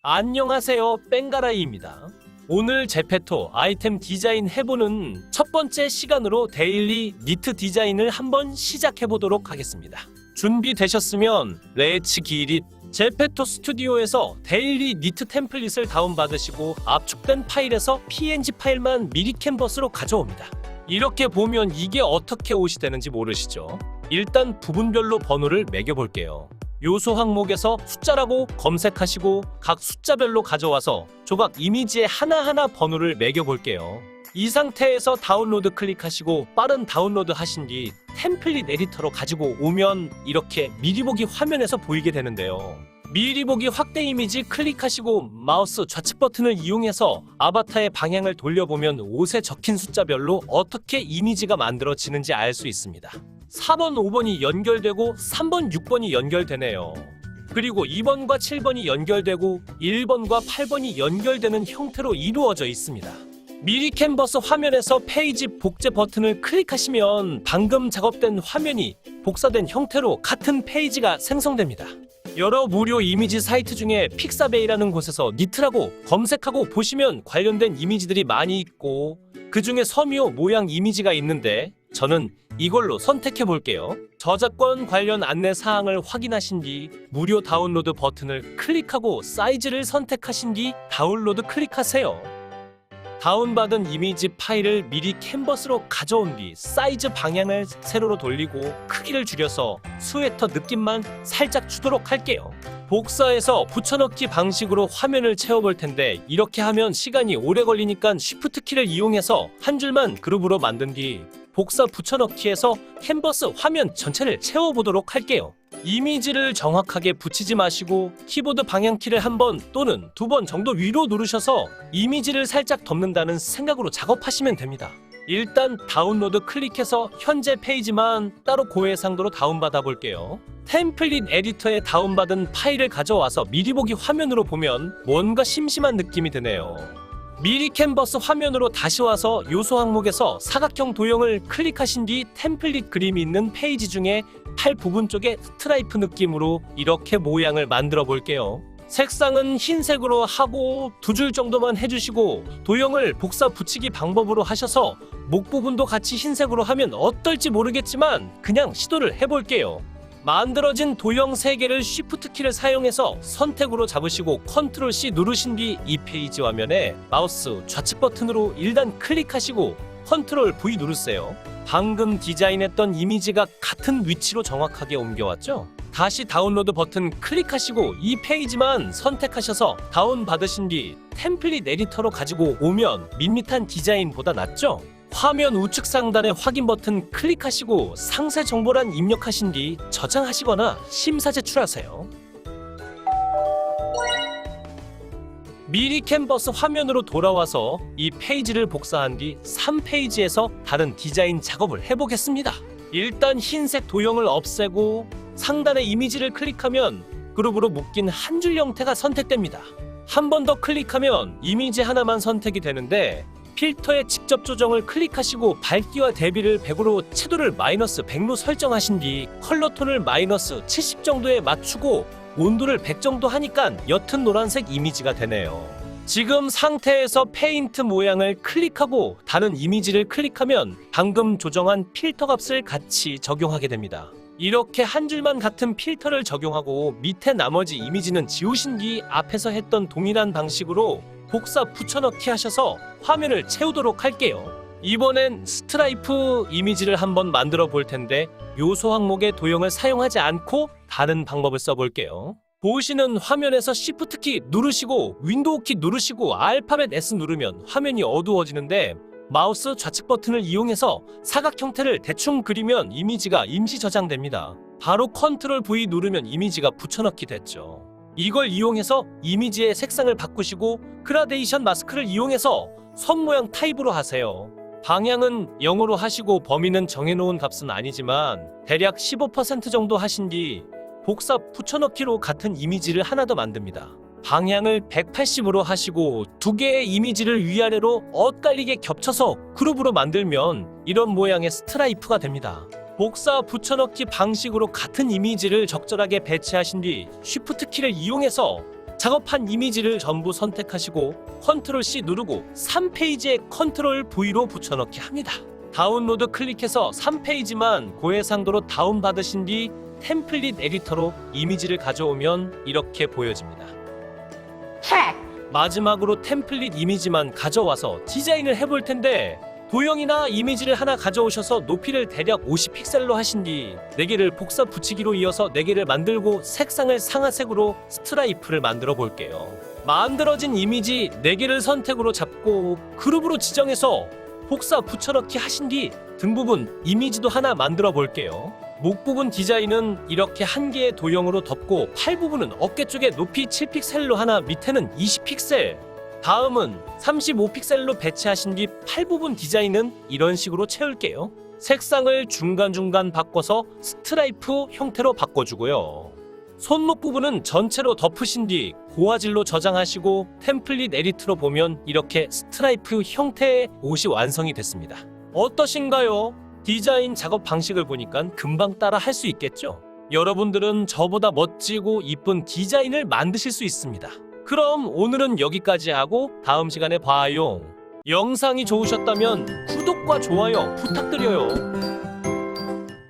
안녕하세요, 뺑가라이입니다. 오늘 제페토 아이템 디자인 해보는 첫 번째 시간으로 데일리 니트 디자인을 한번 시작해보도록 하겠습니다. 준비되셨으면 렛츠 기릿! 제페토 스튜디오에서 데일리 니트 템플릿을 다운받으시고 압축된 파일에서 png 파일만 미리 캔버스로 가져옵니다. 이렇게 보면 이게 어떻게 옷이 되는지 모르시죠? 일단 부분별로 번호를 매겨볼게요. 요소 항목에서 숫자라고 검색하시고 각 숫자별로 가져와서 조각 이미지에 하나하나 번호를 매겨볼게요. 이 상태에서 다운로드 클릭하시고 빠른 다운로드 하신 뒤 템플릿 에디터로 가지고 오면 이렇게 미리 보기 화면에서 보이게 되는데요. 미리 보기 확대 이미지 클릭하시고 마우스 좌측 버튼을 이용해서 아바타의 방향을 돌려보면 옷에 적힌 숫자별로 어떻게 이미지가 만들어지는지 알 수 있습니다. 4번, 5번이 연결되고 3번, 6번이 연결되네요. 그리고 2번과 7번이 연결되고 1번과 8번이 연결되는 형태로 이루어져 있습니다. 미리 캔버스 화면에서 페이지 복제 버튼을 클릭하시면 방금 작업된 화면이 복사된 형태로 같은 페이지가 생성됩니다. 여러 무료 이미지 사이트 중에 픽사베이라는 곳에서 니트라고 검색하고 보시면 관련된 이미지들이 많이 있고 그 중에 섬유 모양 이미지가 있는데 저는 이걸로 선택해 볼게요. 저작권 관련 안내 사항을 확인하신 뒤 무료 다운로드 버튼을 클릭하고 사이즈를 선택하신 뒤 다운로드 클릭하세요. 다운받은 이미지 파일을 미리 캔버스로 가져온 뒤 사이즈 방향을 세로로 돌리고 크기를 줄여서 스웨터 느낌만 살짝 주도록 할게요. 복사해서 붙여넣기 방식으로 화면을 채워볼 텐데 이렇게 하면 시간이 오래 걸리니까 쉬프트 키를 이용해서 한 줄만 그룹으로 만든 뒤 복사 붙여넣기에서 캔버스 화면 전체를 채워보도록 할게요. 이미지를 정확하게 붙이지 마시고 키보드 방향키를 한 번 또는 두 번 정도 위로 누르셔서 이미지를 살짝 덮는다는 생각으로 작업하시면 됩니다. 일단 다운로드 클릭해서 현재 페이지만 따로 고해상도로 다운받아 볼게요. 템플릿 에디터에 다운받은 파일을 가져와서 미리 보기 화면으로 보면 뭔가 심심한 느낌이 드네요. 미리 캔버스 화면으로 다시 와서 요소 항목에서 사각형 도형을 클릭하신 뒤 템플릿 그림이 있는 페이지 중에 팔 부분 쪽에 스트라이프 느낌으로 이렇게 모양을 만들어 볼게요. 색상은 흰색으로 하고 두 줄 정도만 해주시고 도형을 복사 붙이기 방법으로 하셔서 목 부분도 같이 흰색으로 하면 어떨지 모르겠지만 그냥 시도를 해볼게요. 만들어진 도형 3개를 쉬프트 키를 사용해서 선택으로 잡으시고 컨트롤 C 누르신 뒤 이 페이지 화면에 마우스 좌측 버튼으로 1단 클릭하시고 컨트롤 V 누르세요. 방금 디자인했던 이미지가 같은 위치로 정확하게 옮겨왔죠? 다시 다운로드 버튼 클릭하시고 이 페이지만 선택하셔서 다운받으신 뒤 템플릿 에디터로 가지고 오면 밋밋한 디자인보다 낫죠? 화면 우측 상단에 확인 버튼 클릭하시고 상세 정보란 입력하신 뒤 저장하시거나 심사 제출하세요. 미리 캔버스 화면으로 돌아와서 이 페이지를 복사한 뒤 3페이지에서 다른 디자인 작업을 해보겠습니다. 일단 흰색 도형을 없애고 상단의 이미지를 클릭하면 그룹으로 묶인 한 줄 형태가 선택됩니다. 한 번 더 클릭하면 이미지 하나만 선택이 되는데 필터에 직접 조정을 클릭하시고 밝기와 대비를 100으로 채도를 마이너스 100로 설정하신 뒤 컬러 톤을 마이너스 70 정도에 맞추고 온도를 100 정도 하니까 옅은 노란색 이미지가 되네요. 지금 상태에서 페인트 모양을 클릭하고 다른 이미지를 클릭하면 방금 조정한 필터 값을 같이 적용하게 됩니다. 이렇게 한 줄만 같은 필터를 적용하고 밑에 나머지 이미지는 지우신 뒤 앞에서 했던 동일한 방식으로 복사 붙여넣기 하셔서 화면을 채우도록 할게요. 이번엔 스트라이프 이미지를 한번 만들어 볼 텐데 요소 항목의 도형을 사용하지 않고 다른 방법을 써볼게요. 보시는 화면에서 Shift 키 누르시고 윈도우 키 누르시고 알파벳 S 누르면 화면이 어두워지는데 마우스 좌측 버튼을 이용해서 사각 형태를 대충 그리면 이미지가 임시 저장됩니다. 바로 컨트롤 V 누르면 이미지가 붙여넣기 됐죠. 이걸 이용해서 이미지의 색상을 바꾸시고 그라데이션 마스크를 이용해서 선 모양 타입으로 하세요. 방향은 0으로 하시고 범위는 정해놓은 값은 아니지만 대략 15% 정도 하신 뒤 복사 붙여넣기로 같은 이미지를 하나 더 만듭니다. 방향을 180으로 하시고 두 개의 이미지를 위아래로 엇갈리게 겹쳐서 그룹으로 만들면 이런 모양의 스트라이프가 됩니다. 복사 붙여넣기 방식으로 같은 이미지를 적절하게 배치하신 뒤 Shift 키를 이용해서 작업한 이미지를 전부 선택하시고 컨트롤 C 누르고 3페이지에 컨트롤 V로 붙여넣기 합니다. 다운로드 클릭해서 3페이지만 고해상도로 다운받으신 뒤 템플릿 에디터로 이미지를 가져오면 이렇게 보여집니다. 마지막으로 템플릿 이미지만 가져와서 디자인을 해볼 텐데 도형이나 이미지를 하나 가져오셔서 높이를 대략 50픽셀로 하신 뒤 4개를 복사 붙이기로 이어서 4개를 만들고 색상을 상아색으로 스트라이프를 만들어 볼게요. 만들어진 이미지 4개를 선택으로 잡고 그룹으로 지정해서 복사 붙여넣기 하신 뒤 등 부분 이미지도 하나 만들어 볼게요. 목 부분 디자인은 이렇게 한 개의 도형으로 덮고 팔 부분은 어깨 쪽에 높이 7픽셀로 하나 밑에는 20픽셀 다음은 35픽셀로 배치하신 뒤 팔 부분 디자인은 이런 식으로 채울게요. 색상을 중간중간 바꿔서 스트라이프 형태로 바꿔주고요. 손목 부분은 전체로 덮으신 뒤 고화질로 저장하시고 템플릿 에디트로 보면 이렇게 스트라이프 형태의 옷이 완성이 됐습니다. 어떠신가요? 디자인 작업 방식을 보니까 금방 따라 할 수 있겠죠? 여러분들은 저보다 멋지고 이쁜 디자인을 만드실 수 있습니다. 그럼 오늘은 여기까지 하고 다음 시간에 봐요. 영상이 좋으셨다면 구독과 좋아요 부탁드려요.